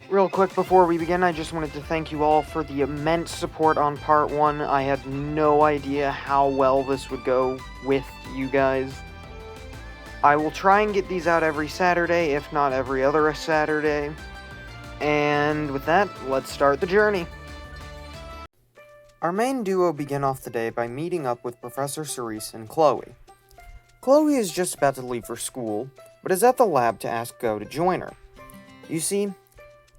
Real quick before we begin, I just wanted to thank you all for the immense support on part 1. I had no idea how well this would go with you guys. I will try and get these out every Saturday, if not every other Saturday. And with that, let's start the journey. Our main duo begin off the day by meeting up with Professor Cerise and Chloe. Chloe is just about to leave for school, but is at the lab to ask Go to join her. You see,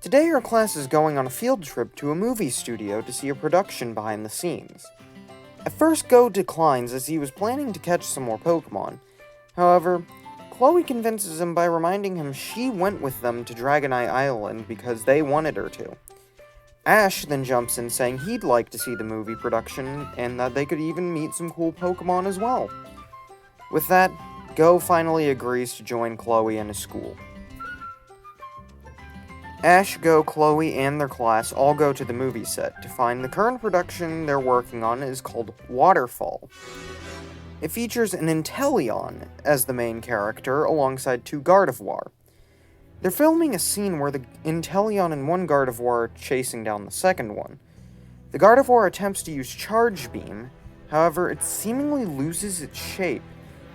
today our class is going on a field trip to a movie studio to see a production behind the scenes. At first, Go declines as he was planning to catch some more Pokemon. However, Chloe convinces him by reminding him she went with them to Dragonite Island because they wanted her to. Ash then jumps in saying he'd like to see the movie production and that they could even meet some cool Pokemon as well. With that, Go finally agrees to join Chloe in his school. Ash, Go, Chloe, and their class all go to the movie set to find the current production they're working on is called Waterfall. It features an Inteleon as the main character alongside 2 Gardevoir. They're filming a scene where the Inteleon and 1 Gardevoir are chasing down the second one. The Gardevoir attempts to use Charge Beam, however it seemingly loses its shape,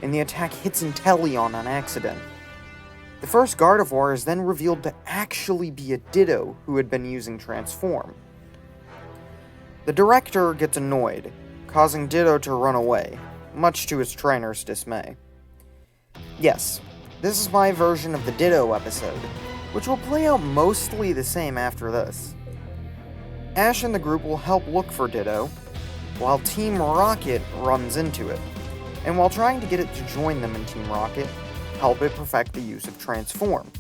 and the attack hits Inteleon on accident. The first Gardevoir is then revealed to actually be a Ditto who had been using Transform. The director gets annoyed, causing Ditto to run away, much to his trainer's dismay. Yes, this is my version of the Ditto episode, which will play out mostly the same after this. Ash and the group will help look for Ditto, while Team Rocket runs into it, and while trying to get it to join them in Team Rocket, help it perfect the use of Transform.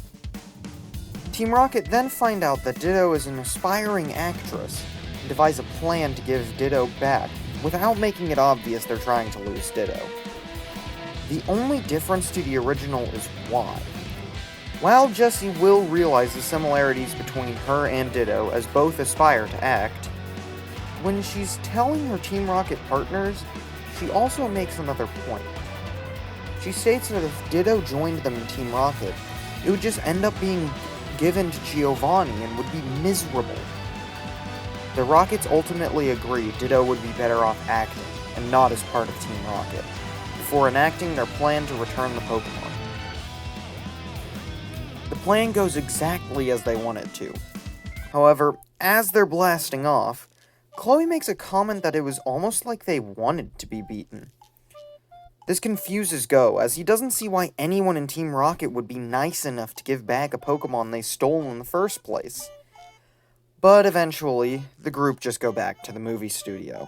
Team Rocket then find out that Ditto is an aspiring actress, and devise a plan to give Ditto back, without making it obvious they're trying to lose Ditto. The only difference to the original is why. While Jessie will realize the similarities between her and Ditto as both aspire to act, when she's telling her Team Rocket partners, she also makes another point. She states that if Ditto joined them in Team Rocket, it would just end up being given to Giovanni and would be miserable. The Rockets ultimately agree Ditto would be better off acting, and not as part of Team Rocket, before enacting their plan to return the Pokemon. The plan goes exactly as they want it to. However, as they're blasting off, Chloe makes a comment that it was almost like they wanted to be beaten. This confuses Go, as he doesn't see why anyone in Team Rocket would be nice enough to give back a Pokemon they stole in the first place. But eventually, the group just go back to the movie studio.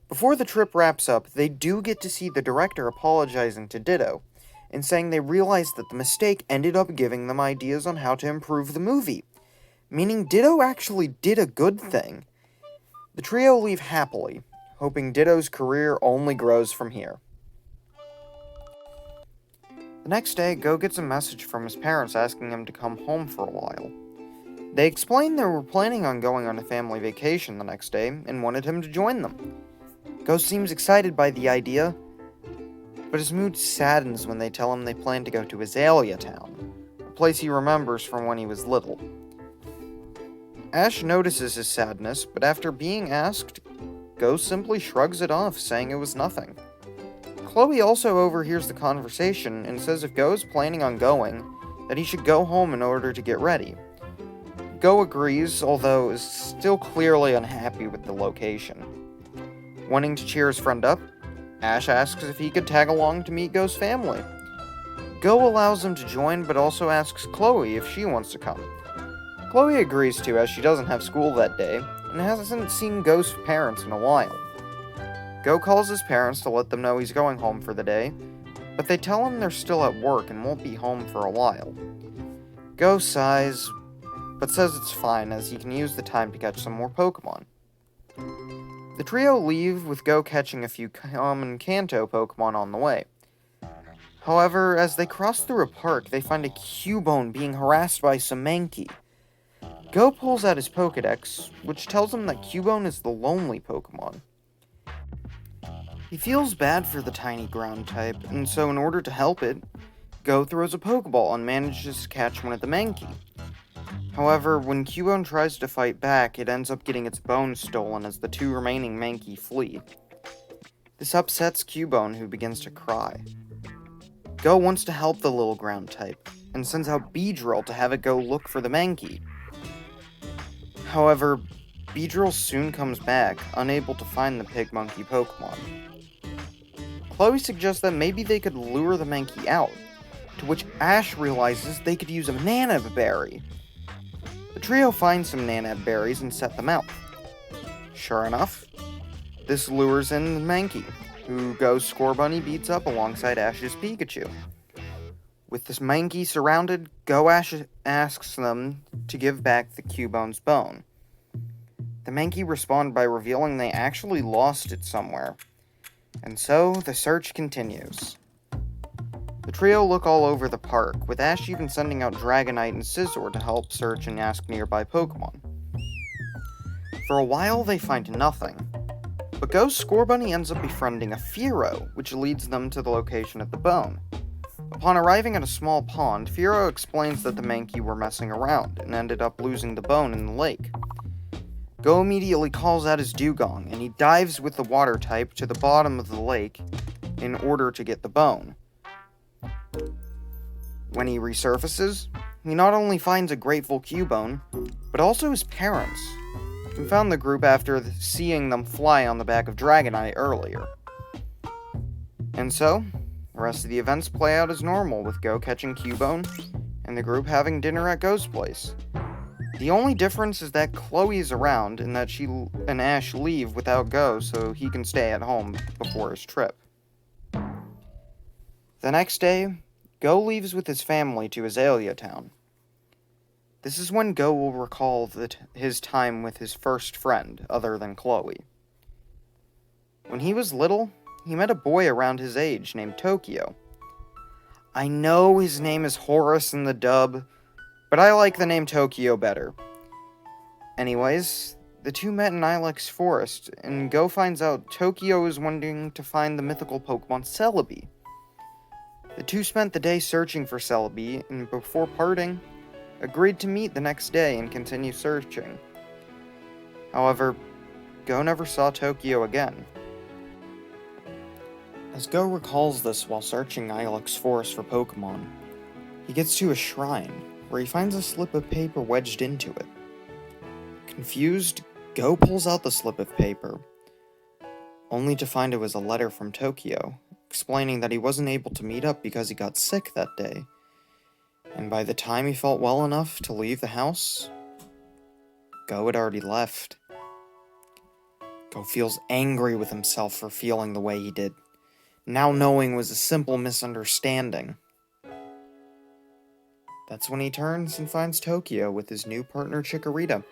Before the trip wraps up, they do get to see the director apologizing to Ditto, and saying they realized that the mistake ended up giving them ideas on how to improve the movie, meaning Ditto actually did a good thing. The trio leave happily, hoping Ditto's career only grows from here. The next day, Go gets a message from his parents asking him to come home for a while. They explained they were planning on going on a family vacation the next day and wanted him to join them. Go seems excited by the idea, but his mood saddens when they tell him they plan to go to Azalea Town, a place he remembers from when he was little. Ash notices his sadness, but after being asked, Go simply shrugs it off, saying it was nothing. Chloe also overhears the conversation and says if Go is planning on going, that he should go home in order to get ready. Go agrees, although is still clearly unhappy with the location. Wanting to cheer his friend up, Ash asks if he could tag along to meet Go's family. Go allows him to join, but also asks Chloe if she wants to come. Chloe agrees to, as she doesn't have school that day, and hasn't seen Go's parents in a while. Go calls his parents to let them know he's going home for the day, but they tell him they're still at work and won't be home for a while. Go sighs, but says it's fine as he can use the time to catch some more Pokemon. The trio leave with Go catching a few common Kanto Pokemon on the way. However, as they cross through a park, they find a Cubone being harassed by some Mankey. Go pulls out his Pokedex, which tells him that Cubone is the lonely Pokemon. He feels bad for the tiny ground type, and so in order to help it, Go throws a Pokeball and manages to catch one of the Mankey. However, when Cubone tries to fight back, it ends up getting its bones stolen as the two remaining Mankey flee. This upsets Cubone, who begins to cry. Go wants to help the little ground type, and sends out Beedrill to have it go look for the Mankey. However, Beedrill soon comes back, unable to find the pig monkey Pokemon. Chloe suggests that maybe they could lure the Mankey out, to which Ash realizes they could use a Nanab berry. The trio find some Nanab berries and set them out. Sure enough, this lures in the Mankey, who Go's Scorbunny beats up alongside Ash's Pikachu. With this Mankey surrounded, Go asks them to give back the Cubone's bone. The Mankey respond by revealing they actually lost it somewhere, and so the search continues. The trio look all over the park, with Ash even sending out Dragonite and Scizor to help search and ask nearby Pokemon. For a while, they find nothing, but Go's Scorbunny ends up befriending a Fearow, which leads them to the location of the bone. Upon arriving at a small pond, Fearow explains that the Mankey were messing around and ended up losing the bone in the lake. Go immediately calls out his Dugong, and he dives with the water type to the bottom of the lake in order to get the bone. When he resurfaces, he not only finds a grateful Cubone, but also his parents, who found the group after seeing them fly on the back of Dragonite earlier. And so, the rest of the events play out as normal, with Go catching Cubone, and the group having dinner at Go's place. The only difference is that Chloe is around, and that she and Ash leave without Go so he can stay at home before his trip. The next day, Go leaves with his family to Azalea Town. This is when Go will recall his time with his first friend, other than Chloe. When he was little, he met a boy around his age named Tokyo. I know his name is Horace in the dub, but I like the name Tokyo better. Anyways, the two met in Ilex Forest, and Go finds out Tokyo is wanting to find the mythical Pokemon Celebi. The two spent the day searching for Celebi, and before parting, agreed to meet the next day and continue searching. However, Go never saw Tokyo again. As Go recalls this while searching Ilex Forest for Pokemon, he gets to a shrine, where he finds a slip of paper wedged into it. Confused, Go pulls out the slip of paper, only to find it was a letter from Tokyo, explaining that he wasn't able to meet up because he got sick that day, and by the time he felt well enough to leave the house, Go had already left. Go feels angry with himself for feeling the way he did, now knowing was a simple misunderstanding. That's when he turns and finds Tokyo with his new partner Chikorita.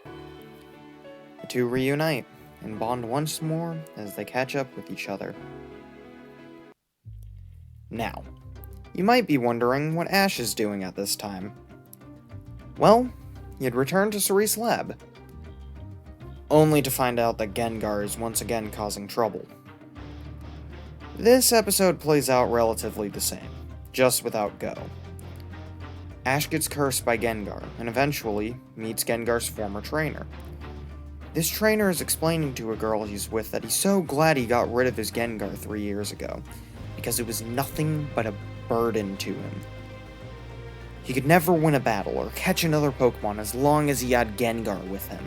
The two reunite and bond once more as they catch up with each other. Now, you might be wondering what Ash is doing at this time. Well, he had returned to Cerise Lab, only to find out that Gengar is once again causing trouble. This episode plays out relatively the same, just without Go. Ash gets cursed by Gengar, and eventually meets Gengar's former trainer. This trainer is explaining to a girl he's with that he's so glad he got rid of his Gengar 3 years ago, because it was nothing but a burden to him. He could never win a battle or catch another Pokemon as long as he had Gengar with him.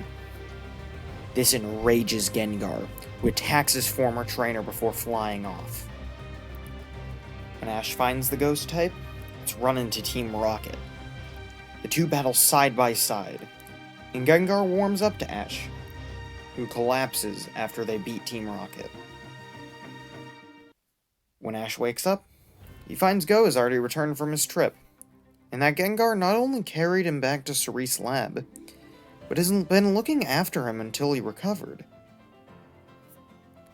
This enrages Gengar, who attacks his former trainer before flying off. When Ash finds the ghost type, it's run into Team Rocket. The two battle side by side, and Gengar warms up to Ash, who collapses after they beat Team Rocket. When Ash wakes up, he finds Go has already returned from his trip, and that Gengar not only carried him back to Cerise Lab, but has been looking after him until he recovered.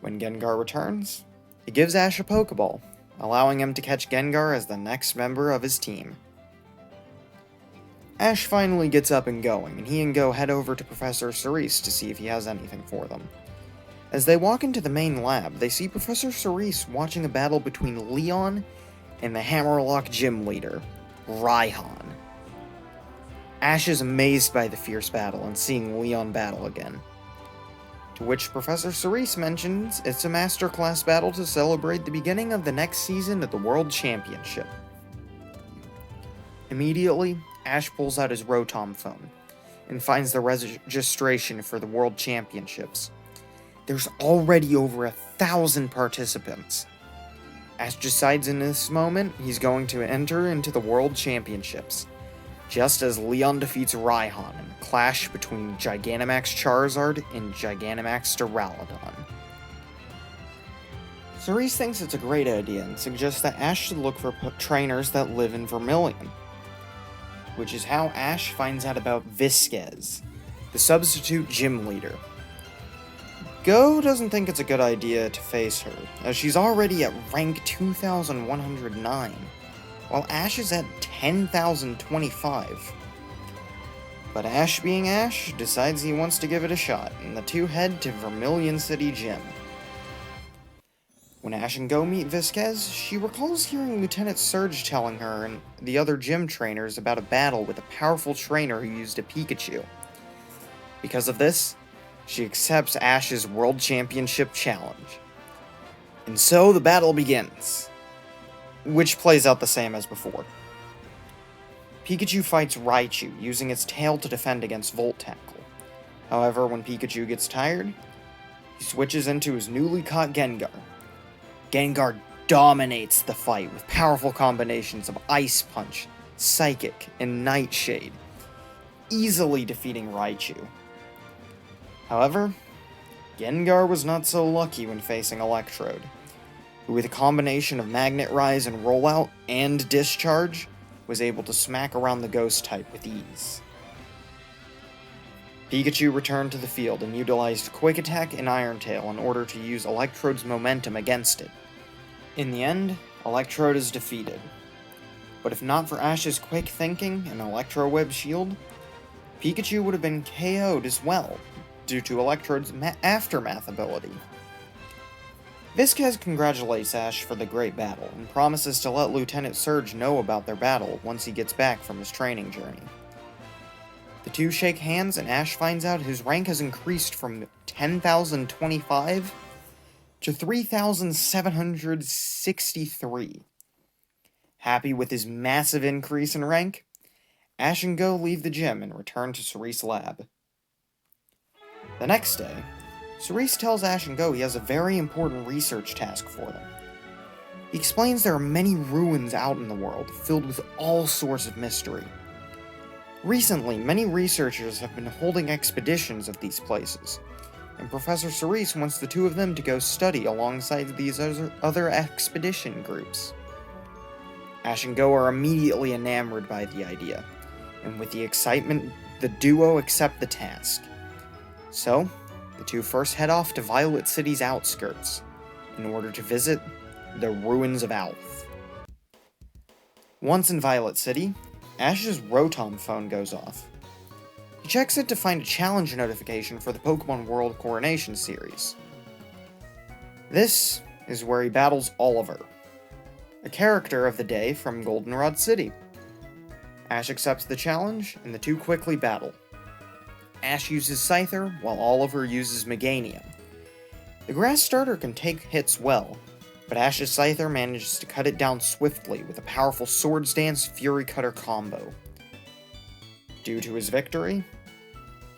When Gengar returns, he gives Ash a Pokeball, allowing him to catch Gengar as the next member of his team. Ash finally gets up and going, and he and Go head over to Professor Cerise to see if he has anything for them. As they walk into the main lab, they see Professor Cerise watching a battle between Leon and the Hammerlock gym leader, Raihan. Ash is amazed by the fierce battle and seeing Leon battle again. To which Professor Cerise mentions it's a masterclass battle to celebrate the beginning of the next season of the World Championship. Immediately, Ash pulls out his Rotom phone and finds the registration for the World Championships. There's already over 1,000 participants. Ash decides in this moment he's going to enter into the World Championships, just as Leon defeats Raihan in a clash between Gigantamax Charizard and Gigantamax Duraludon. Cerise thinks it's a great idea and suggests that Ash should look for trainers that live in Vermilion, which is how Ash finds out about Visquez, the substitute gym leader. Go doesn't think it's a good idea to face her, as she's already at rank 2,109, while Ash is at 10,025. But Ash being Ash, decides he wants to give it a shot, and the two head to Vermilion City Gym. When Ash and Go meet Visquez, she recalls hearing Lieutenant Surge telling her and the other gym trainers about a battle with a powerful trainer who used a Pikachu. Because of this, she accepts Ash's World Championship challenge. And so the battle begins, which plays out the same as before. Pikachu fights Raichu, using its tail to defend against Volt Tackle. However, when Pikachu gets tired, he switches into his newly caught Gengar. Gengar dominates the fight with powerful combinations of Ice Punch, Psychic, and Nightshade, easily defeating Raichu. However, Gengar was not so lucky when facing Electrode, who with a combination of Magnet Rise and Rollout and Discharge, was able to smack around the Ghost type with ease. Pikachu returned to the field and utilized Quick Attack and Iron Tail in order to use Electrode's momentum against it. In the end, Electrode is defeated. But if not for Ash's quick thinking and Electro Web Shield, Pikachu would have been KO'd as well, due to Electrode's Aftermath ability. Visquez congratulates Ash for the great battle, and promises to let Lieutenant Surge know about their battle once he gets back from his training journey. The two shake hands, and Ash finds out his rank has increased from 10,025 to 3,763. Happy with his massive increase in rank, Ash and Go leave the gym and return to Cerise's lab. The next day, Cerise tells Ash and Go he has a very important research task for them. He explains there are many ruins out in the world, filled with all sorts of mystery. Recently, many researchers have been holding expeditions of these places, and Professor Cerise wants the two of them to go study alongside these other expedition groups. Ash and Go are immediately enamored by the idea, and with the excitement, the duo accept the task. So, the two first head off to Violet City's outskirts, in order to visit the ruins of Alph. Once in Violet City, Ash's Rotom phone goes off. He checks it to find a challenge notification for the Pokemon World Coronation series. This is where he battles Oliver, a character of the day from Goldenrod City. Ash accepts the challenge, and the two quickly battle. Ash uses Scyther, while Oliver uses Meganium. The Grass starter can take hits well, but Ash's Scyther manages to cut it down swiftly with a powerful Swords Dance Fury Cutter combo. Due to his victory,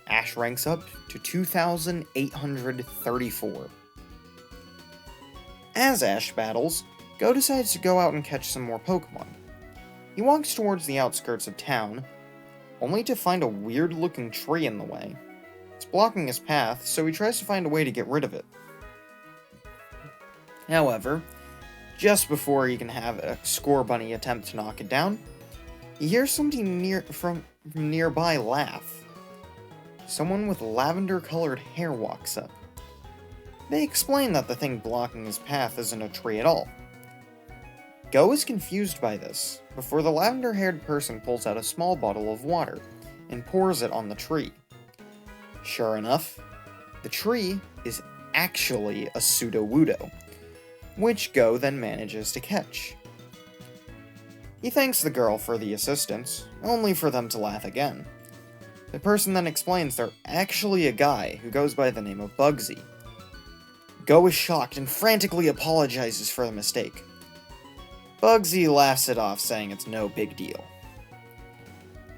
Ash ranks up to 2,834. As Ash battles, Go decides to go out and catch some more Pokemon. He walks towards the outskirts of town, only to find a weird-looking tree in the way. It's blocking his path, so he tries to find a way to get rid of it. However, just before he can have a Scorbunny attempt to knock it down, he hears something from nearby laugh. Someone with lavender-colored hair walks up. They explain that the thing blocking his path isn't a tree at all. Go is confused by this, before the lavender-haired person pulls out a small bottle of water and pours it on the tree. Sure enough, the tree is actually a Sudowoodo, which Go then manages to catch. He thanks the girl for the assistance, only for them to laugh again, The person then explains they're actually a guy who goes by the name of Bugsy. Go is shocked and frantically apologizes for the mistake. Bugsy laughs it off, saying it's no big deal.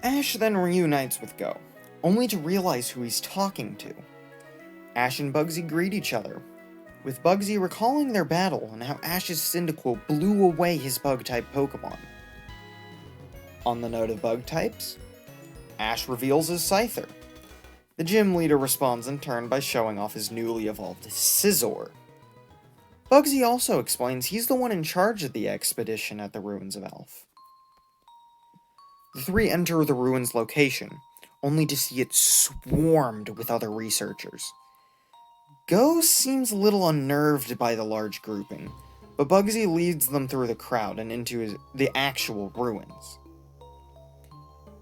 Ash then reunites with Go, only to realize who he's talking to. Ash and Bugsy greet each other, with Bugsy recalling their battle and how Ash's Cyndaquil blew away his Bug-type Pokemon. On the note of Bug types, Ash reveals his Scyther. The gym leader responds in turn by showing off his newly evolved Scizor. Bugsy also explains he's the one in charge of the expedition at the ruins of Alph. The three enter the ruins location, only to see it swarmed with other researchers. Go seems a little unnerved by the large grouping, but Bugsy leads them through the crowd and into the actual ruins.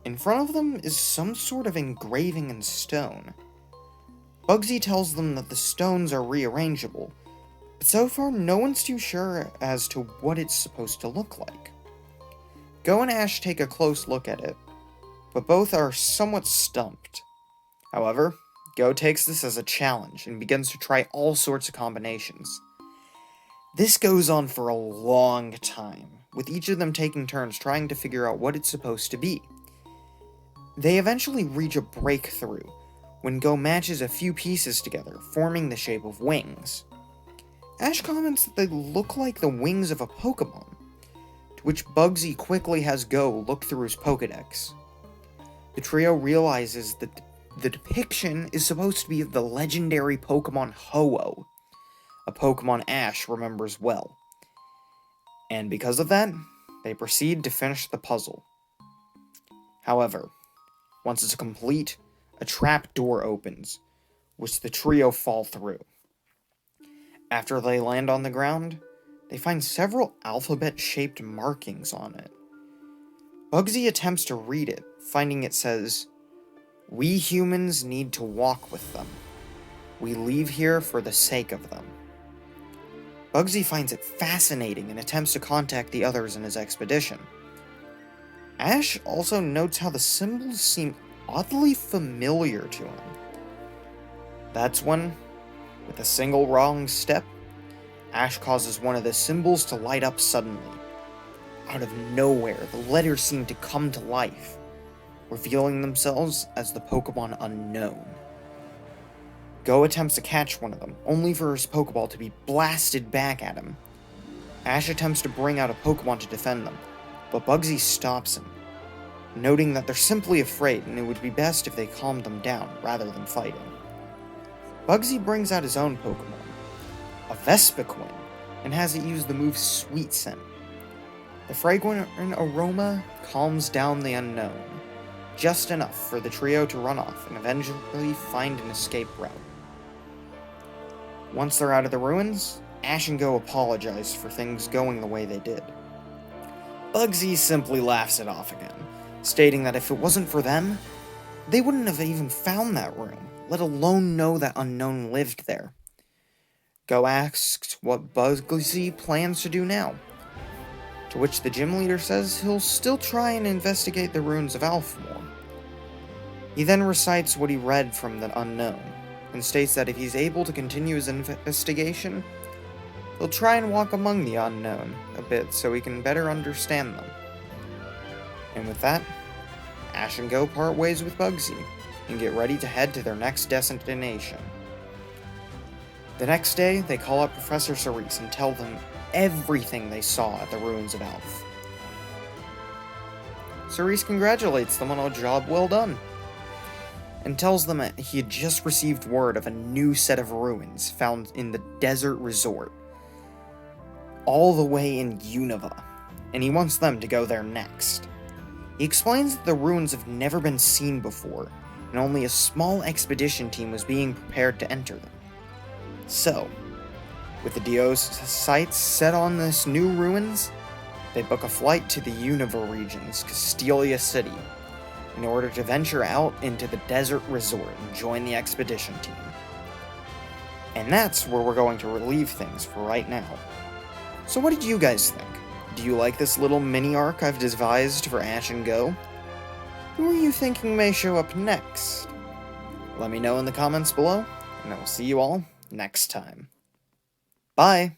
In front of them is some sort of engraving in stone. Bugsy tells them that the stones are rearrangeable, but so far no one's too sure as to what it's supposed to look like. Go and Ash take a close look at it, but both are somewhat stumped. However, Go takes this as a challenge and begins to try all sorts of combinations. This goes on for a long time, with each of them taking turns trying to figure out what it's supposed to be. They eventually reach a breakthrough when Go matches a few pieces together, forming the shape of wings. Ash comments that they look like the wings of a Pokemon, to which Bugsy quickly has Go look through his Pokedex. The trio realizes that the depiction is supposed to be of the legendary Pokemon Ho-Oh, a Pokemon Ash remembers well. And because of that, they proceed to finish the puzzle. However, once it's complete, a trap door opens, which the trio fall through. After they land on the ground, they find several alphabet-shaped markings on it. Bugsy attempts to read it, finding it says, "We humans need to walk with them. We leave here for the sake of them." Bugsy finds it fascinating and attempts to contact the others in his expedition. Ash also notes how the symbols seem oddly familiar to him. That's when, with a single wrong step, Ash causes one of the symbols to light up suddenly. Out of nowhere, the letters seem to come to life, revealing themselves as the Pokemon Unknown. Go attempts to catch one of them, only for his Pokeball to be blasted back at him. Ash attempts to bring out a Pokemon to defend them, but Bugsy stops him, noting that they're simply afraid and it would be best if they calmed them down rather than fighting. Bugsy brings out his own Pokemon, a Vespiquen, and has it use the move Sweet Scent. The fragrant aroma calms down the unknown, just enough for the trio to run off and eventually find an escape route. Once they're out of the ruins, Ash and Go apologize for things going the way they did. Bugsy simply laughs it off again, stating that if it wasn't for them, they wouldn't have even found that room, let alone know that Unknown lived there. Go asks what Bugsy plans to do now, to which the gym leader says he'll still try and investigate the ruins of Alph more. He then recites what he read from the Unknown, and states that if he's able to continue his investigation, he'll try and walk among the Unknown a bit so he can better understand them. And with that, Ash and Go part ways with Bugsy, and get ready to head to their next destination. The next day, they call up Professor Cerise and tell them everything they saw at the ruins of Alph. Cerise congratulates them on a job well done, and tells them that he had just received word of a new set of ruins found in the desert resort, all the way in Unova, and he wants them to go there next. He explains that the ruins have never been seen before, and only a small expedition team was being prepared to enter them. So, with the Dio's sights set on this new ruins, they book a flight to the Unova region's Castelia City in order to venture out into the desert resort and join the expedition team. And that's where we're going to leave things for right now. So what did you guys think? Do you like this little mini arc I've devised for Ash and Go? Who are you thinking may show up next? Let me know in the comments below, and I will see you all next time. Bye!